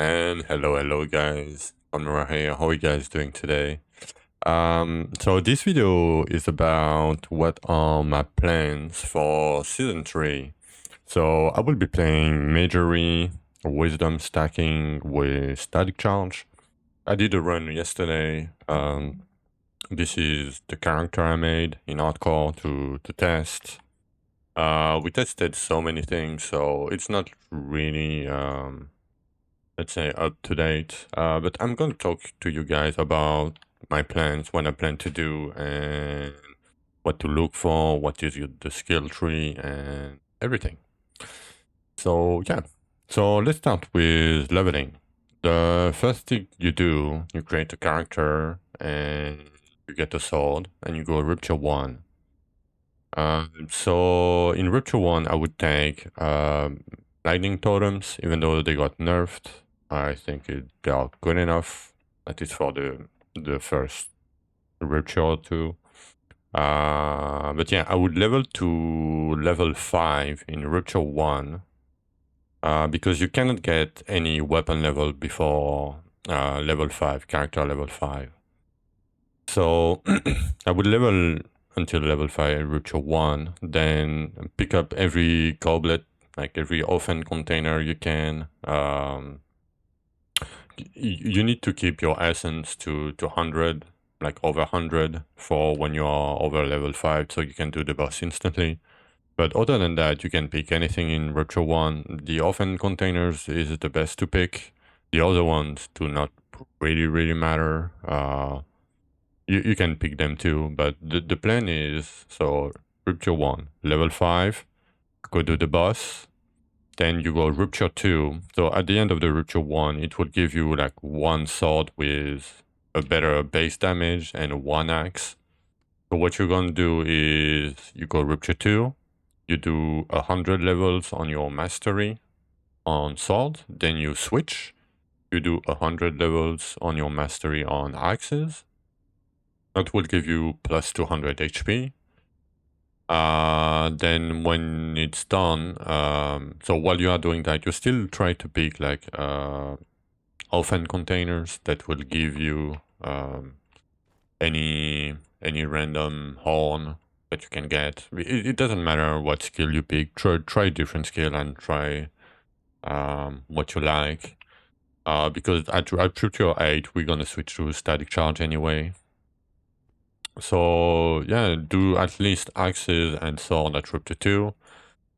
And hello guys, I'm here. How are you guys doing today? So this video is about what are my plans for season 3. So I will be playing Majory, Wisdom stacking with Static Charge. I did a run yesterday. This is the character I made in hardcore to test. We tested so many things, so it's not really let's say up to date. But I'm going to talk to you guys about my plans, what I plan to do, and what to look for, what is the skill tree, and everything. So yeah, so let's start with leveling. The first thing you do, you create a character, and you get a sword, and you go Rupture 1. So in Rupture 1, I would take lightning totems, even though they got nerfed. I think they are good enough, at least for the first Rupture or two. But yeah, I would level to level 5 in Rupture 1, because you cannot get any weapon level before level 5, character level 5. So I would level until level 5 Rupture 1, then pick up every goblet, like every open container you can. You need to keep your essence to 100, like over 100 for when you are over level 5, so you can do the boss instantly. But other than that, you can pick anything in Rupture 1. The open containers is the best to pick. The other ones do not really matter. You can pick them too, but the plan is, so Rupture 1, level 5, go do the boss, then you go Rupture 2. So at the end of the Rupture 1, it will give you like one sword with a better base damage and one axe. So what you're gonna do is you go Rupture 2, you do 100 levels on your mastery on sword, then you switch, you do 100 levels on your mastery on axes. That will give you plus 200 HP. Then when it's done, so while you are doing that, you still try to pick like open containers that will give you any random horn that you can get. It doesn't matter what skill you pick. Try different skill and try what you like. Because at Rupture 8, we're gonna switch to Static Charge anyway. So yeah, do at least axes and sword at Rupture 2.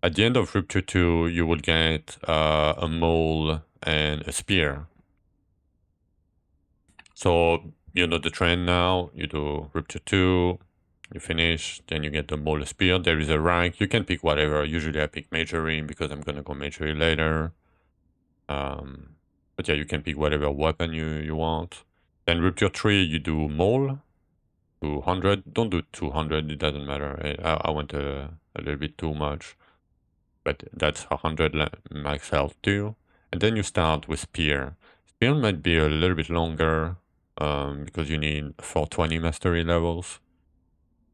At the end of Rupture 2, you will get a mole and a spear. So you know the trend now. You do Rupture 2, you finish, then you get the mole spear. There is a rank. You can pick whatever. Usually I pick Majory because I'm gonna go Majory later. But yeah, you can pick whatever weapon you want. Then Rupture 3, you do mole. 200. Don't do 200, it doesn't matter. I went a little bit too much. But that's 100 max health too. And then you start with Spear. Spear might be a little bit longer, because you need 420 mastery levels.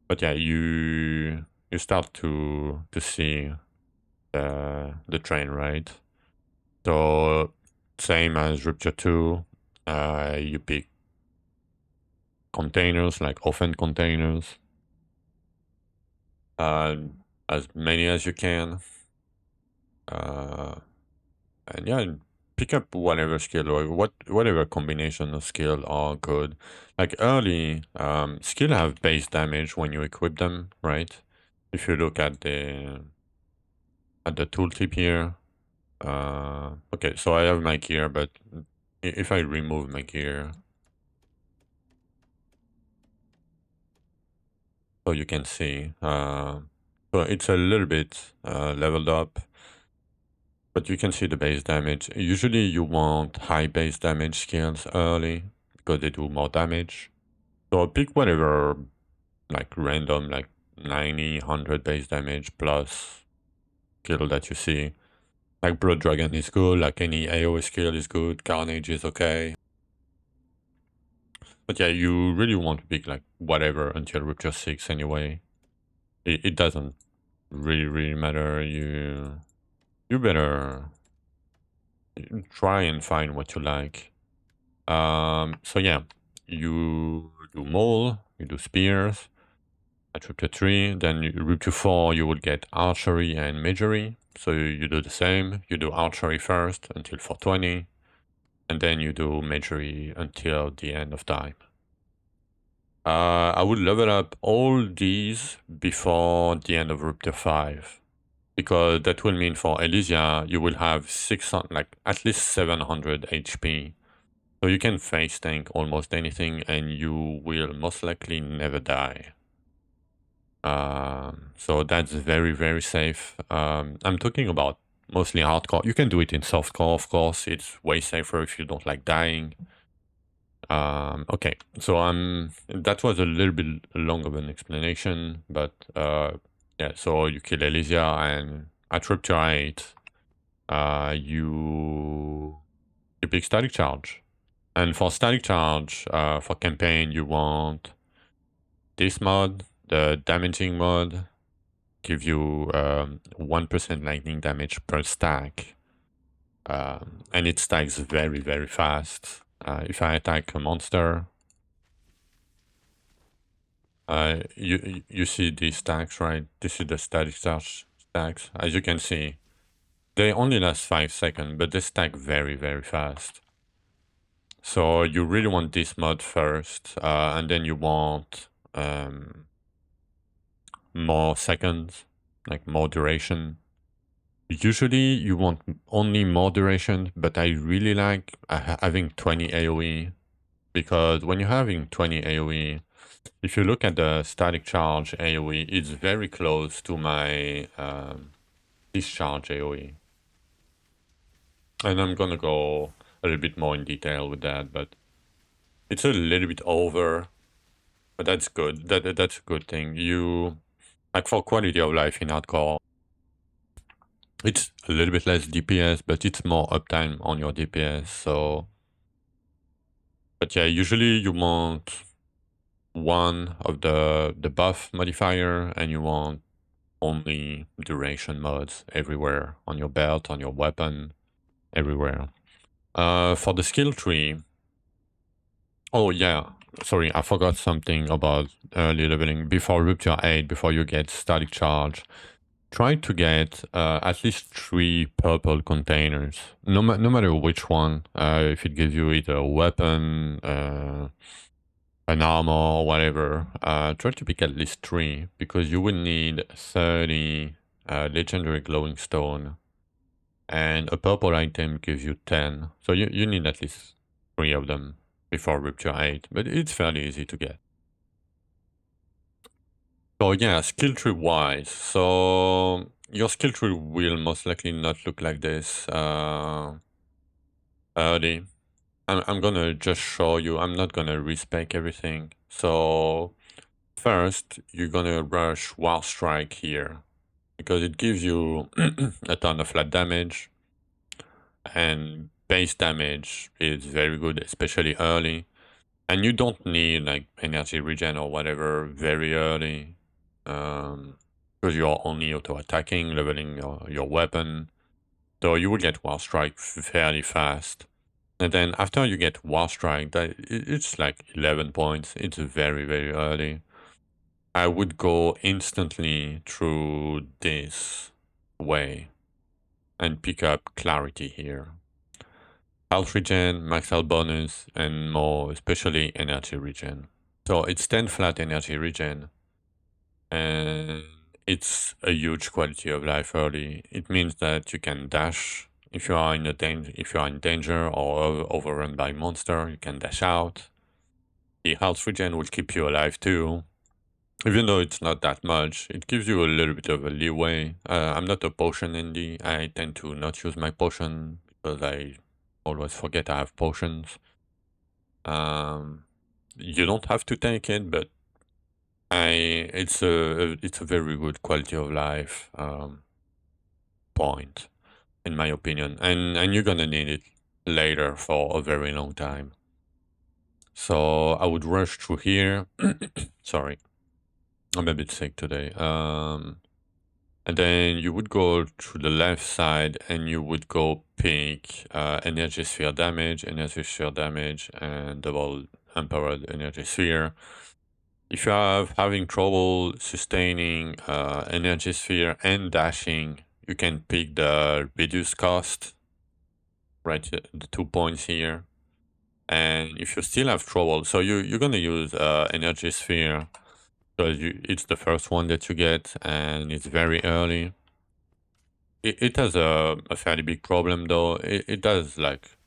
But yeah, you start to see the train, right? So same as Rupture 2, you pick containers, like open containers, as many as you can. And yeah, pick up whatever skill or whatever combination of skill are good. Like early skill have base damage when you equip them, right? If you look at the tooltip here. Okay, so I have my gear, but if I remove my gear, so you can see, so it's a little bit leveled up. But you can see the base damage. Usually you want high base damage skills early because they do more damage. So pick whatever, like random, like 90, 100 base damage plus skill that you see. Like Blood Dragon is good, like any AoE skill is good, Carnage is okay. But yeah, you really want to pick like whatever until Rupture 6 anyway. It doesn't really matter. You better try and find what you like. So yeah, you do mole, you do spears at Rupture 3, then Rupture 4 you would get archery and magery. So you do the same, you do archery first until 420, and then you do magery until the end of time. I would level up all these before the end of Rupture 5, because that will mean for Elysia you will have 600, like at least 700 HP. So you can face tank almost anything and you will most likely never die. So that's very, very safe. I'm talking about mostly hardcore. You can do it in softcore, of course. It's way safer if you don't like dying. Okay, so that was a little bit long of an explanation, but yeah, so you kill Elysia and at Rupture 8, you pick Static Charge. And for Static Charge, for campaign, you want this mod, the damaging mod, give you 1% lightning damage per stack. And it stacks very, very fast. If I attack a monster, you see these stacks, right? This is the Static Charge stacks. As you can see, they only last 5 seconds, but they stack very, very fast. So you really want this mod first, and then you want more seconds, like more duration. Usually you want only more duration, but I really like having 20 AoE, because when you're having 20 AoE, if you look at the Static Charge AoE, it's very close to my Discharge AoE. And I'm gonna go a little bit more in detail with that, but it's a little bit over, but that's good. That's a good thing. You, like for quality of life in hardcore, it's a little bit less DPS, but it's more uptime on your DPS, so... But yeah, usually you want one of the buff modifier, and you want only duration mods everywhere, on your belt, on your weapon, everywhere. For the skill tree... Oh yeah, sorry, I forgot something about early leveling. Before Rupture 8, before you get Static Charge, try to get at least 3 purple containers, no matter which one. If it gives you either a weapon, an armor, or whatever, try to pick at least 3, because you will need 30 legendary glowing stone, and a purple item gives you 10. So you need at least 3 of them before Rupture 8, but it's fairly easy to get. So yeah, skill tree wise, so your skill tree will most likely not look like this early. I'm gonna just show you, I'm not gonna respec everything. So first, you're gonna rush War Strike here, because it gives you a ton of flat damage, and base damage is very good, especially early. And you don't need like energy regen or whatever very early, because you're only auto-attacking, leveling your weapon. So you will get War Strike fairly fast. And then after you get War Strike, it's like 11 points. It's very, very early. I would go instantly through this way and pick up Clarity here. Health regen, max health bonus, and more, especially energy regen. So it's 10 flat energy regen, and it's a huge quality of life early. It means that you can dash if you are in danger or overrun by monster. You can dash out. The health regen will keep you alive too, even though it's not that much. It gives you a little bit of a leeway. I'm not a potion indie. I tend to not use my potion because I always forget I have potions. You don't have to take it, but it's a very good quality of life point, in my opinion, and you're gonna need it later for a very long time. So I would rush through here. Sorry, I'm a bit sick today. And then you would go to the left side, and you would go pick energy sphere damage, and double empowered energy sphere. If you are having trouble sustaining energy sphere and dashing, you can pick the reduced cost, right? The 2 points here. And if you still have trouble, so you're gonna use energy sphere because it's the first one that you get, and it's very early. It has a fairly big problem though. It does like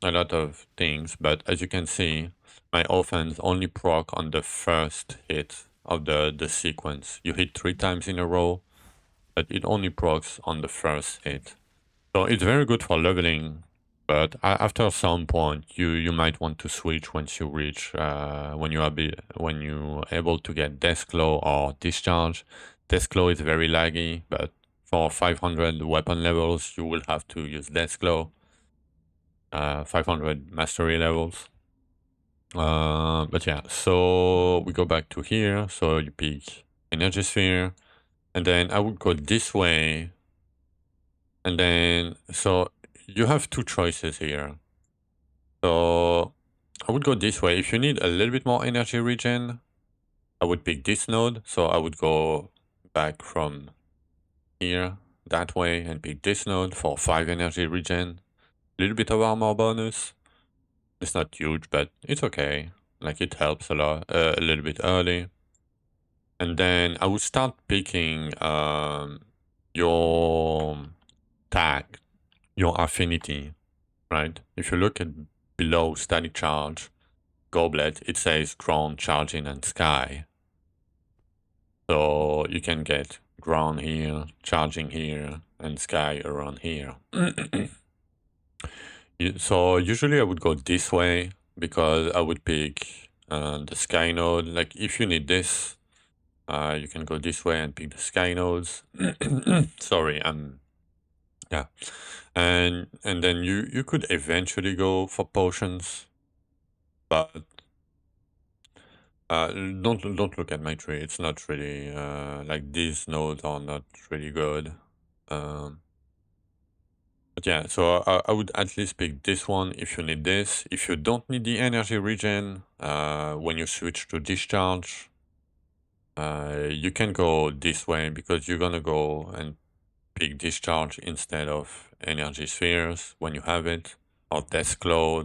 a lot of things, but as you can see, my offense only proc on the first hit of the sequence. You hit 3 times in a row, but it only procs on the first hit. So it's very good for leveling, but after some point, you might want to switch once you reach when you able to get Death Claw or Discharge. Death Claw is very laggy, but for 500 weapon levels, you will have to use Death Claw. 500 mastery levels. But yeah, so we go back to here. So you pick Energy Sphere, and then I would go this way. And then, so you have 2 choices here. So I would go this way. If you need a little bit more energy regen, I would pick this node. So I would go back from here that way and pick this node for 5 energy regen. A little bit of armor bonus. It's not huge, but it's okay. Like it helps a lot, a little bit early. And then I would start picking your tag, your affinity, right? If you look at below static charge, goblet, it says ground, charging, and sky. So you can get ground here, charging here, and sky around here. So usually I would go this way because I would pick the sky node. Like if you need this, you can go this way and pick the sky nodes. Sorry, yeah. And then you could eventually go for potions, but don't look at my tree. It's not really like these nodes are not really good. But yeah, so I would at least pick this one if you need this. If you don't need the energy regen, when you switch to discharge, you can go this way because you're gonna go and pick discharge instead of energy spheres when you have it, or death claw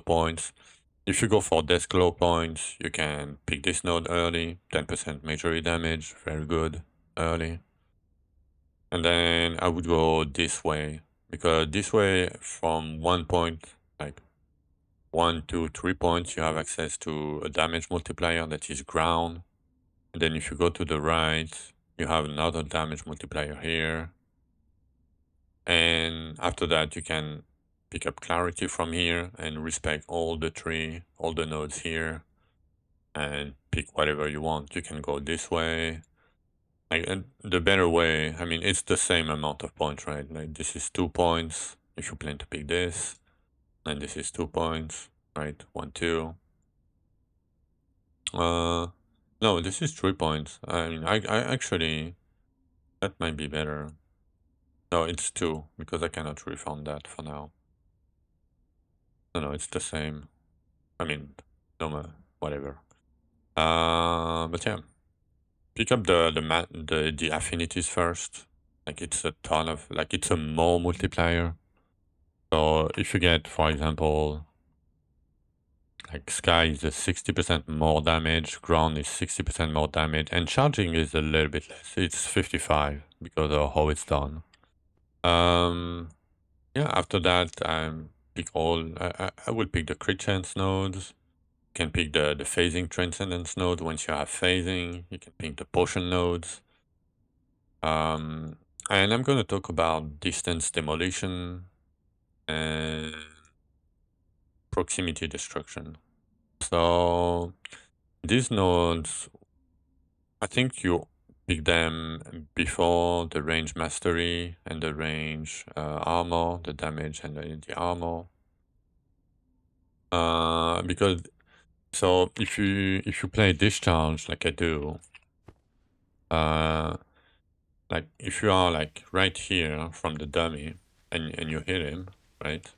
points. If you go for death claw points, you can pick this node early, 10% majory damage, very good early. And then I would go this way because this way from 1 point, like 1 to 3 points, you have access to a damage multiplier that is ground. And then if you go to the right, you have another damage multiplier here. And after that, you can pick up clarity from here and respect all the nodes here, and pick whatever you want. You can go this way. Like, the better way, I mean, it's the same amount of points, right? Like this is 2 points if you plan to pick this, and this is 2 points, right? 1, 2. No, this is 3 points. I mean, I actually, that might be better. No, it's 2 because I cannot refund that for now. No, it's the same. I mean, no, whatever. But yeah, pick up the affinities first. Like it's a ton of, like it's a more multiplier. So if you get, for example, like sky is a 60% more damage, ground is 60% more damage, and charging is a little bit less. It's 55 because of how it's done. Yeah, after that, I will pick the crit chance nodes. You can pick the phasing transcendence node. Once you have phasing, you can pick the potion nodes. And I'm going to talk about distance demolition and proximity destruction. So these nodes, I think you pick them before the range mastery and the range armor, the damage and the armor. Because so if you play discharge like I do, like if you are like right here from the dummy and you hit him, right?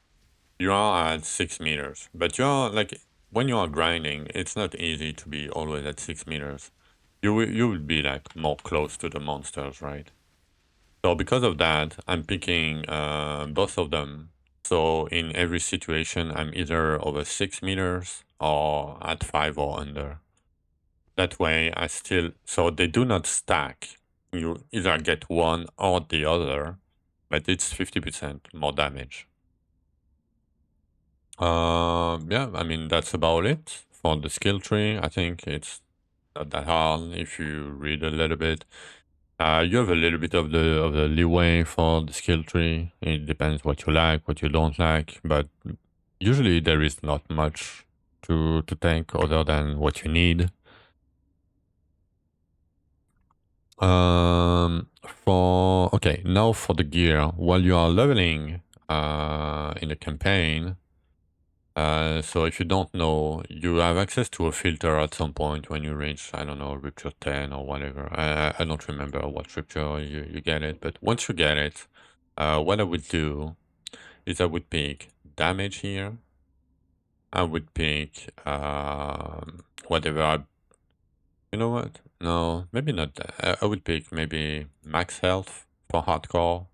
You are at 6 meters, but you're like when you are grinding, it's not easy to be always at 6 meters. You will be like more close to the monsters, right? So because of that, I'm picking both of them. So in every situation, I'm either over 6 meters or at 5 or under. That way, I still, so they do not stack. You either get one or the other, but it's 50% more damage. Yeah, I mean, that's about it for the skill tree. I think it's not that hard if you read a little bit. You have a little bit of the leeway for the skill tree. It depends what you like, what you don't like, but usually there is not much to take other than what you need. Okay, now for the gear. While you are leveling in the campaign, so if you don't know, you have access to a filter at some point when you reach, I don't know, Rupture 10 or whatever. I don't remember what Rupture you get it, but once you get it, what I would do is I would pick damage here. I would pick whatever you know what? No, maybe not that. I would pick maybe max health for hardcore,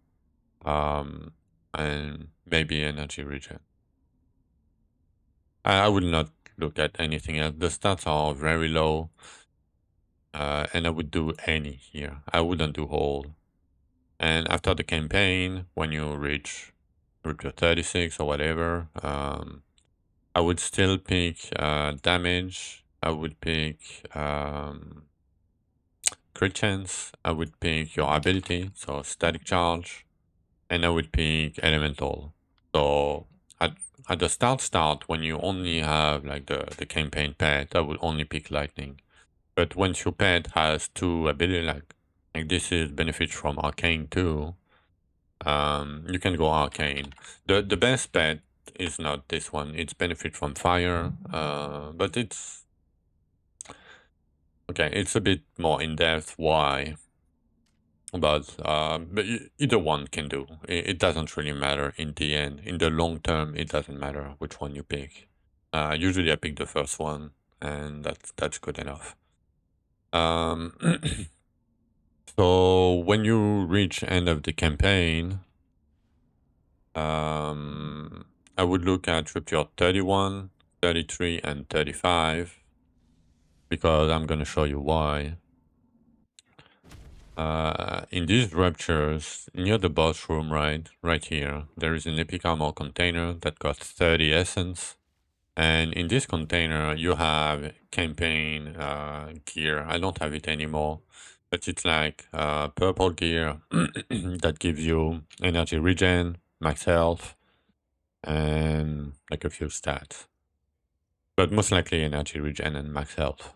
and maybe energy regen. I would not look at anything else. The stats are very low, and I would do any here. I wouldn't do whole. And after the campaign, when you reach Rupture 36 or whatever, I would still pick damage. I would pick crit chance. I would pick your ability, so static charge, and I would pick elemental. So at the start when you only have like the campaign pet, I would only pick lightning. But once your pet has two ability, like this is benefit from arcane too, you can go arcane. The best pet is not this one. It's benefit from fire, but it's okay. It's a bit more in depth. Why? But either one can do. It doesn't really matter in the end. In the long term, it doesn't matter which one you pick. Usually, I pick the first one, and that's good enough. So when you reach end of the campaign, I would look at Rupture 31, 33, and 35 because I'm going to show you why. In these ruptures, near the boss room, right here, there is an epic armor container that costs 30 essence. And in this container, you have campaign gear. I don't have it anymore, but it's like purple gear that gives you energy regen, max health, and like a few stats. But most likely energy regen and max health.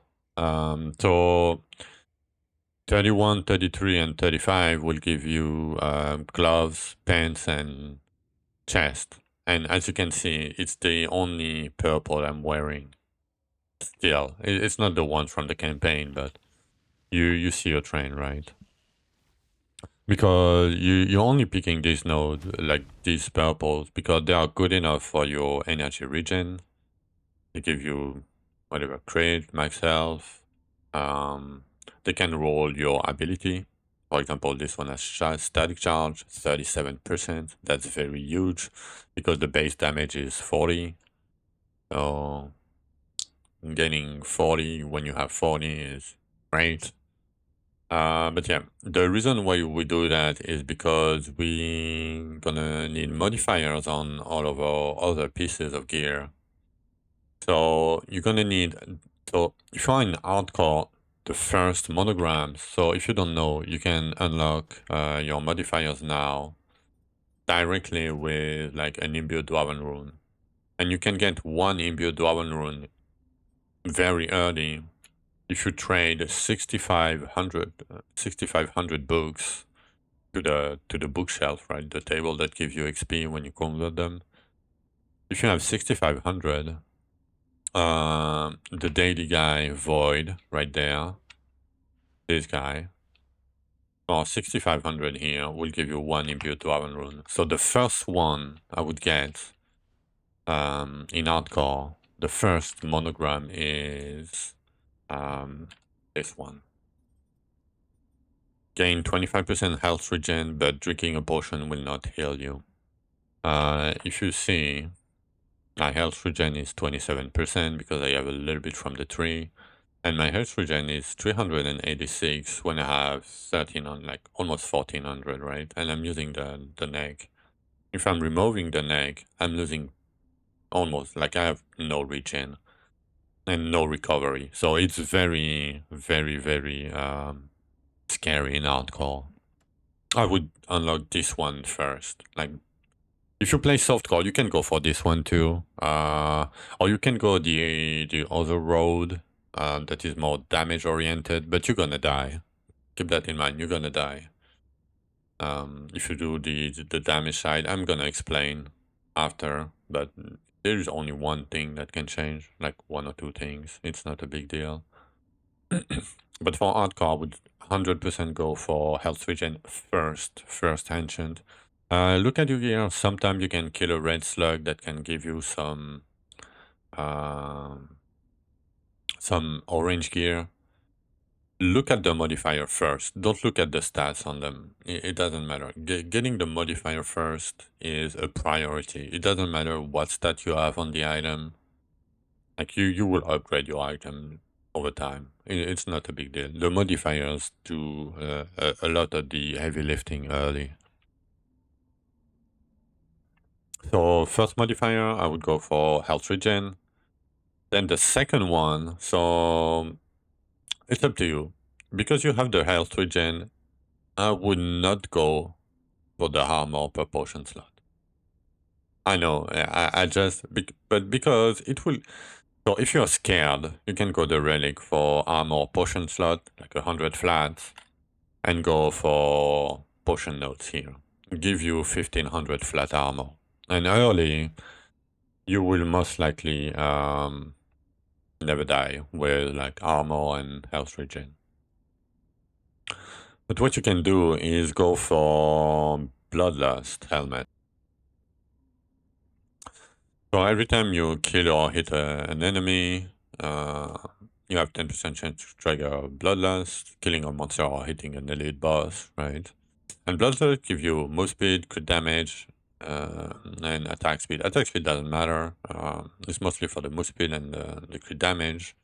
So 31, 33, and 35 will give you gloves, pants, and chest. And as you can see, it's the only purple I'm wearing. Still, it's not the one from the campaign, but you see your train, right? Because you're only picking these nodes, like these purples, because they are good enough for your energy regen. They give you whatever, crit, max health. They can roll your ability. For example, this one has static charge, 37%. That's very huge because the base damage is 40. So getting 40 when you have 40 is great. But yeah, the reason why we do that is because we gonna need modifiers on all of our other pieces of gear. So you're gonna need, so if you're in hardcore, the first monograms, so if you don't know, you can unlock your modifiers now directly with like an imbued Dwarven rune. And you can get one imbued Dwarven rune very early if you trade 6,500 books to the bookshelf, right? The table that gives you XP when you convert them. If you have 6,500, the daily guy Void right there, this guy, Well, 6500 here will give you 1 imbued Dwarven rune. So the first one I would get in hardcore, the first monogram is this one. Gain 25% health regen, but drinking a potion will not heal you. If you see, my health regen is 27% because I have a little bit from the tree. And my health regen is 386 when I have 13 on, like almost 1400, right? And I'm using the neck. If I'm removing the neck, I'm losing almost, like I have no regen and no recovery. So it's very, very, very scary in hardcore. I would unlock this one first. Like, if you play softcore, you can go for this one too. Or you can go the other road that is more damage oriented, but you're gonna die. Keep that in mind, you're gonna die. If you do the damage side, I'm gonna explain after, but there is only one thing that can change, like 1 or 2 things. It's not a big deal. But for hardcore, I would 100% go for health regen first ancient. Look at your gear. Sometimes you can kill a red slug that can give you some orange gear. Look at the modifier first. Don't look at the stats on them. It doesn't matter. Getting the modifier first is a priority. It doesn't matter what stat you have on the item. Like you will upgrade your item over time. It's not a big deal. The modifiers do a lot of the heavy lifting early. So first modifier, I would go for health regen. Then the second one, so it's up to you. Because you have the health regen, I would not go for the armor per potion slot. I know, I just, but because it will, so if you're scared, you can go the relic for armor potion slot, like 100 flats, and go for potion notes here. Give you 1500 flat armor. And early, you will most likely never die with like armor and health regen. But what you can do is go for Bloodlust helmet. So every time you kill or hit an enemy, you have 10% chance to trigger Bloodlust, killing a monster or hitting an elite boss, right? And Bloodlust give you move speed, crit damage, and attack speed. Attack speed doesn't matter. It's mostly for the move speed and the crit damage,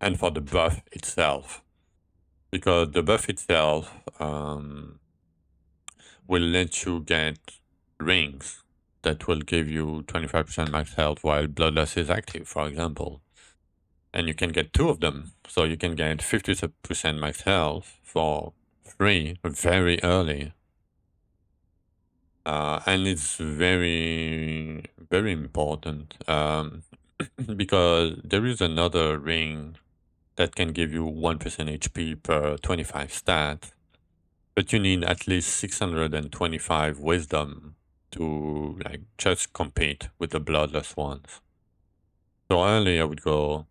and for the buff itself. Because the buff itself will let you get rings that will give you 25% max health while Bloodlust is active, for example. And you can get 2 of them, so you can get 50% max health for free very early. And it's very, very important because there is another ring that can give you 1% HP per 25 stat, but you need at least 625 wisdom to like just compete with the bloodless ones. So early I would go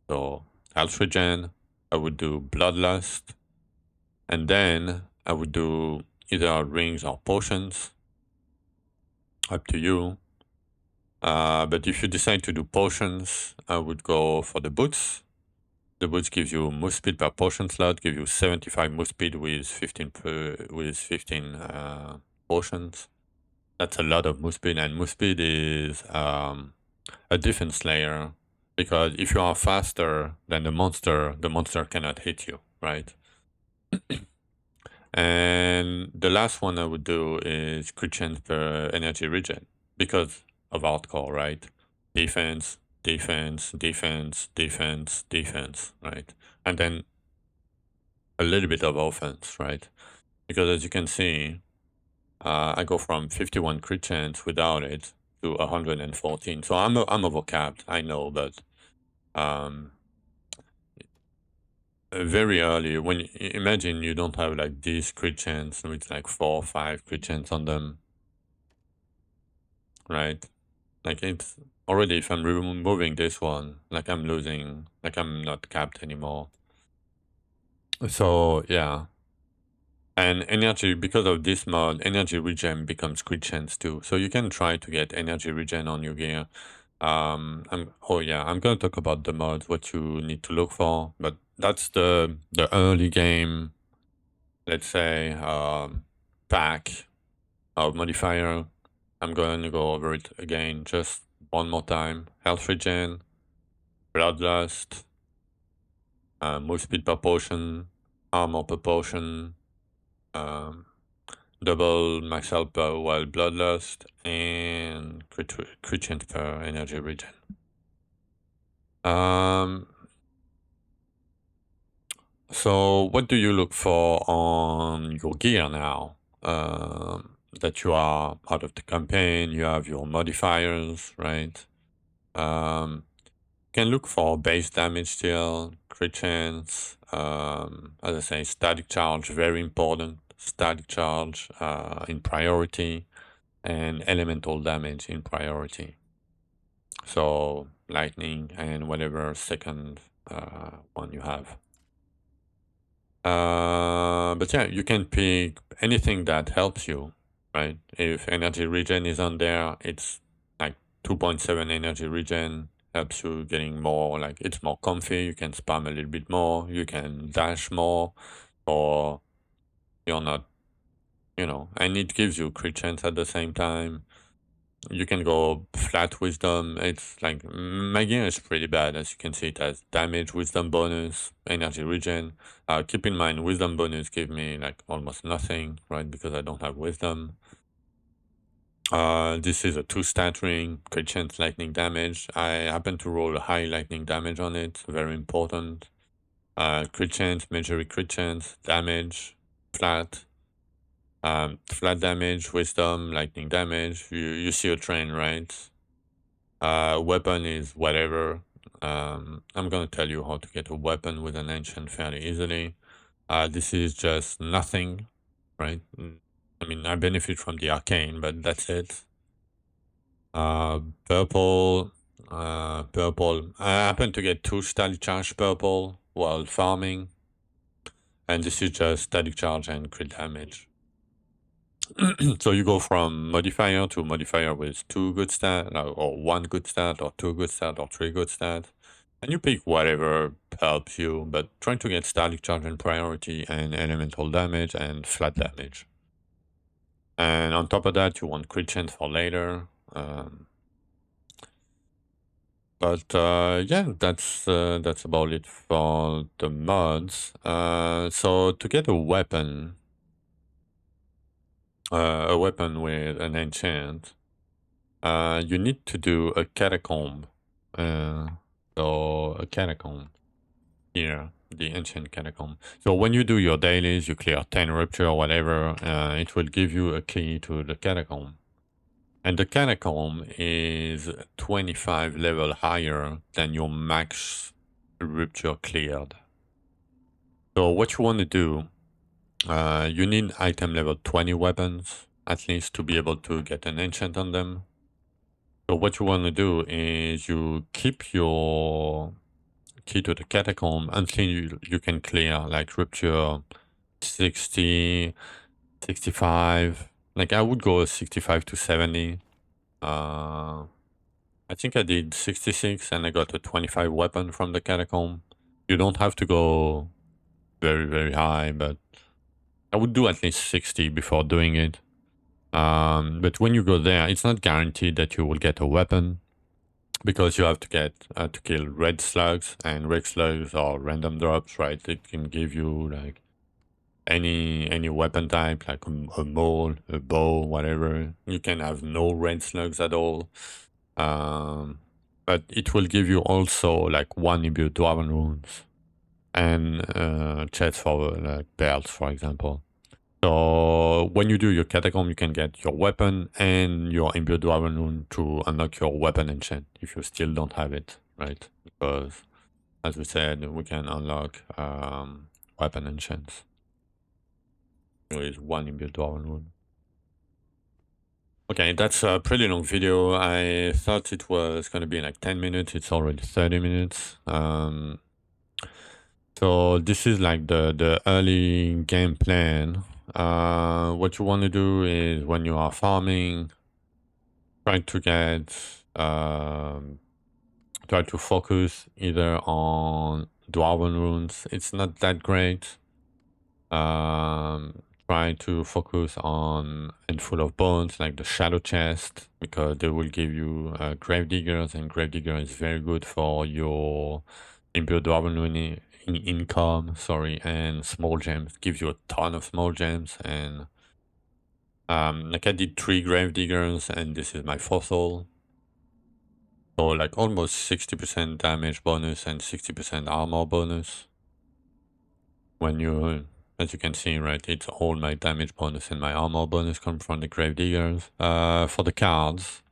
so health regen, I would do bloodlust, and then I would do either rings or potions. Up to you. But if you decide to do potions, I would go for the boots. The boots gives you move speed per potion slot, give you 75 move speed with 15 potions. That's a lot of move speed, and move speed is a defense layer because if you are faster than the monster cannot hit you, right? And the last one I would do is crit chance per energy regen because of hardcore, right? Defense, defense, defense, defense, defense, right? And then a little bit of offense, right? Because as you can see, I go from 51 crit chance without it to 114. So I'm overcapped, I know, but very early, when imagine you don't have like this crit chance with like 4 or 5 crit chance on them, right? Like it's already, if I'm removing this one, like I'm losing, like I'm not capped anymore. So yeah, And energy, because of this mod, energy regen becomes crit chance too. So you can try to get energy regen on your gear. Oh yeah, I'm gonna talk about the mods, what you need to look for, but that's the early game, let's say, pack of modifier. I'm going to go over it again just one more time. Health regen, bloodlust, move speed per potion, armor per potion, um, double max health per wild bloodlust, and crit chance per energy regen. So what do you look for on your gear now? That you are out of the campaign, you have your modifiers, right? Can look for base damage still, crit chance, as I say, static charge, very important. Static charge in priority, and elemental damage in priority. So lightning and whatever second one you have. But yeah, you can pick anything that helps you, right? If energy regen is on there, it's like 2.7 energy regen, helps you getting more, like it's more comfy, you can spam a little bit more, you can dash more, or you're not, and it gives you crit chance at the same time. You can go flat wisdom. It's like my gear is pretty bad, as you can see. It has damage, wisdom bonus, energy regen. Keep in mind, wisdom bonus give me like almost nothing, right? Because I don't have wisdom. This is a 2-stat ring, crit chance lightning damage. I happen to roll a high lightning damage on it, very important. Crit chance, major crit chance, damage, flat. Flat damage, wisdom, lightning damage. You see a trend, right? Weapon is whatever. I'm gonna tell you how to get a weapon with an ancient fairly easily. This is just nothing, right? I mean, I benefit from the arcane, but that's it. Purple, purple. I happen to get 2 static charge purple while farming, and this is just static charge and crit damage. So you go from modifier to modifier with 2 good stat, or 1 good stat, or 2 good stat, or 3 good stat. And you pick whatever helps you, but trying to get static charge and priority and elemental damage and flat damage. And on top of that, you want crit chance for later. Yeah, that's about it for the mods. So to get a weapon with an enchant, you need to do a catacomb. So a catacomb here, the ancient catacomb. So when you do your dailies, you clear 10 rupture or whatever, it will give you a key to the catacomb. And the catacomb is 25 level higher than your max rupture cleared. So what you want to do, you need item level 20 weapons, at least, to be able to get an enchant on them. So what you want to do is you keep your key to the catacomb until you can clear like rupture 60, 65. Like I would go 65 to 70. I think I did 66 and I got a 25 weapon from the catacomb. You don't have to go very, very high, but I would do at least 60 before doing it. But when you go there, it's not guaranteed that you will get a weapon, because you have to get to kill red slugs, and red slugs are random drops, right? It can give you like any weapon type, like a maul, a bow, whatever. You can have no red slugs at all. But it will give you also like 1 imbued dwarven runes and chests for like belts, for example. So when you do your catacomb, you can get your weapon and your imbued dwarven rune to unlock your weapon enchant if you still don't have it, right? Because as we said, we can unlock weapon enchants. There is 1 imbued dwarven rune. Okay, that's a pretty long video. I thought it was gonna be like 10 minutes. It's already 30 minutes. So this is like the early game plan. what you want to do is when you are farming, try to get try to focus either on Dwarven runes. It's not that great. Try to focus on handful of bones like the shadow chest, because they will give you grave diggers, and grave digger is very good for your impure Dwarven rune income. Sorry, and small gems gives you a ton of small gems. And like I did 3 grave diggers, and this is my fossil. So like almost 60% damage bonus and 60% armor bonus. When you, as you can see, right, it's all my damage bonus and my armor bonus come from the grave diggers. For the cards,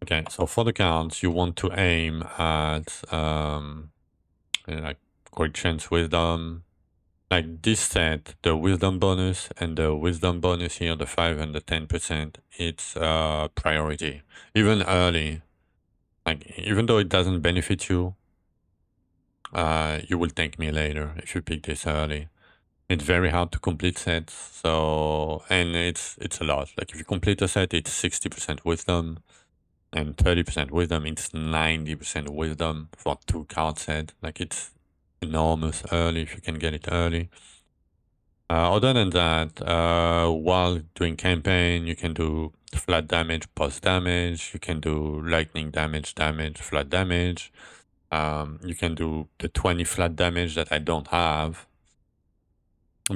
okay, so for the cards, you want to aim at like Great Chance Wisdom. Like this set, the wisdom bonus and the wisdom bonus here, the 5 and the 10%, it's priority. Even early, like even though it doesn't benefit you, you will thank me later if you pick this early. It's very hard to complete sets, so and it's a lot. Like if you complete a set, it's 60% wisdom and 30% wisdom. It's 90% wisdom for 2 card set. Like it's enormous early if you can get it early. Other than that, while doing campaign, you can do flat damage, pulse damage. You can do lightning damage, flat damage. You can do the 20 flat damage that I don't have,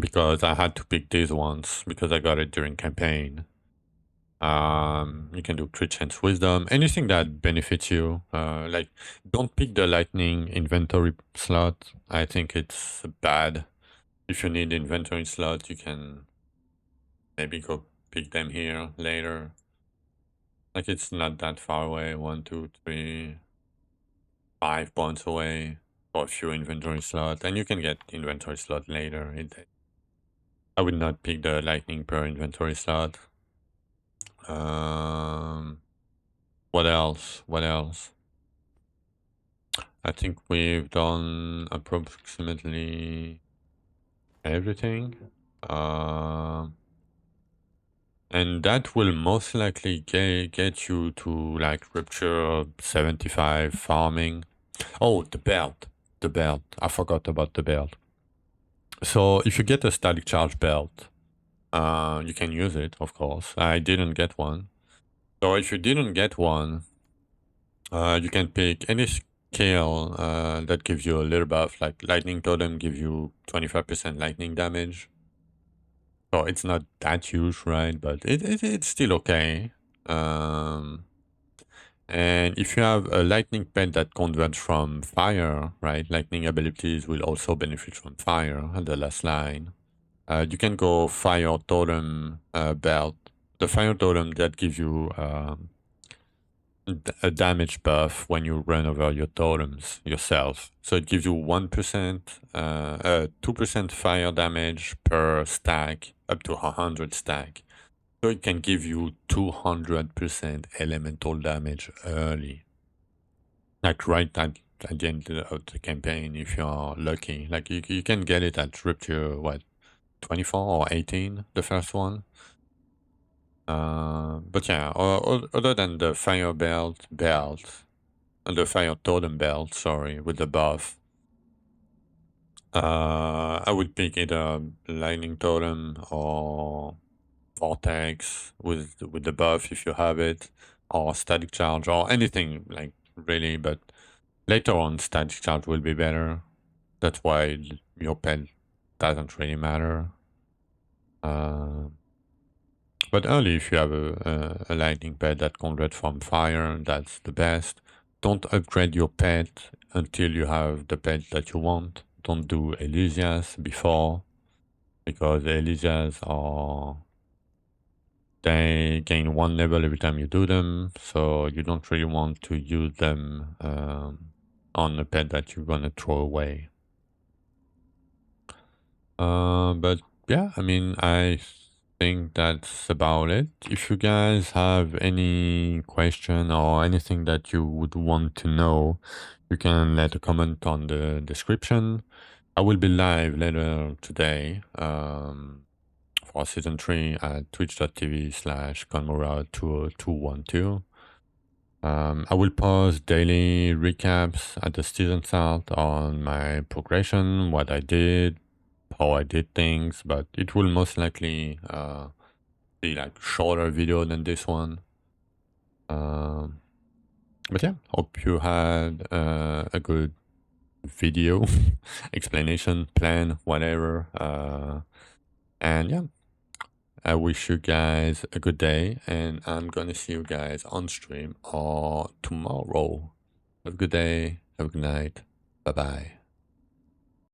because I had to pick these ones because I got it during campaign. You can do crit chance wisdom, anything that benefits you. Like don't pick the lightning inventory slot. I think it's bad. If you need inventory slot, you can maybe go pick them here later. Like it's not that far away, 1, 2, 3, 5 points away for a few inventory slot, and you can get inventory slot later. I would not pick the lightning per inventory slot. What else? What else? I think we've done approximately everything. And that will most likely get you to like Rupture 75 farming. Oh, the belt. The belt. I forgot about the belt. So if you get a static charge belt, you can use it, of course. I didn't get one. So if you didn't get one, you can pick any skill that gives you a little buff, like lightning totem give you 25% lightning damage. So it's not that huge, right? But it's still okay. And if you have a lightning pet that converts from fire, right? Lightning abilities will also benefit from fire on the last line. You can go fire totem belt. The fire totem that gives you a damage buff when you run over your totems yourself. So it gives you 1%, 2% fire damage per stack, up to 100 stack. So it can give you 200% elemental damage early. Like right at the end of the campaign, if you're lucky. Like you can get it at Rupture, what, 24 or 18, the first one? But yeah, other than the fire belt, the fire totem belt, sorry, with the buff, I would pick either lightning totem or vortex with the buff if you have it, or static charge or anything like really. But later on, static charge will be better. That's why your pet doesn't really matter. But only if you have a lightning pet that converts from fire, that's the best. Don't upgrade your pet until you have the pet that you want. Don't do Elysias before, because Elysias are... they gain 1 level every time you do them, so you don't really want to use them on a pet that you're gonna throw away. But yeah, I mean, I think that's about it. If you guys have any question or anything that you would want to know, you can let a comment on the description. I will be live later today. for season 3 at twitch.tv/conmora20212. I will post daily recaps at the season start on my progression, what I did, how I did things, but it will most likely be like shorter video than this one. But yeah, hope you had a good video explanation, plan, whatever. And yeah, I wish you guys a good day, and I'm gonna see you guys on stream or tomorrow. Have a good day, have a good night, bye bye.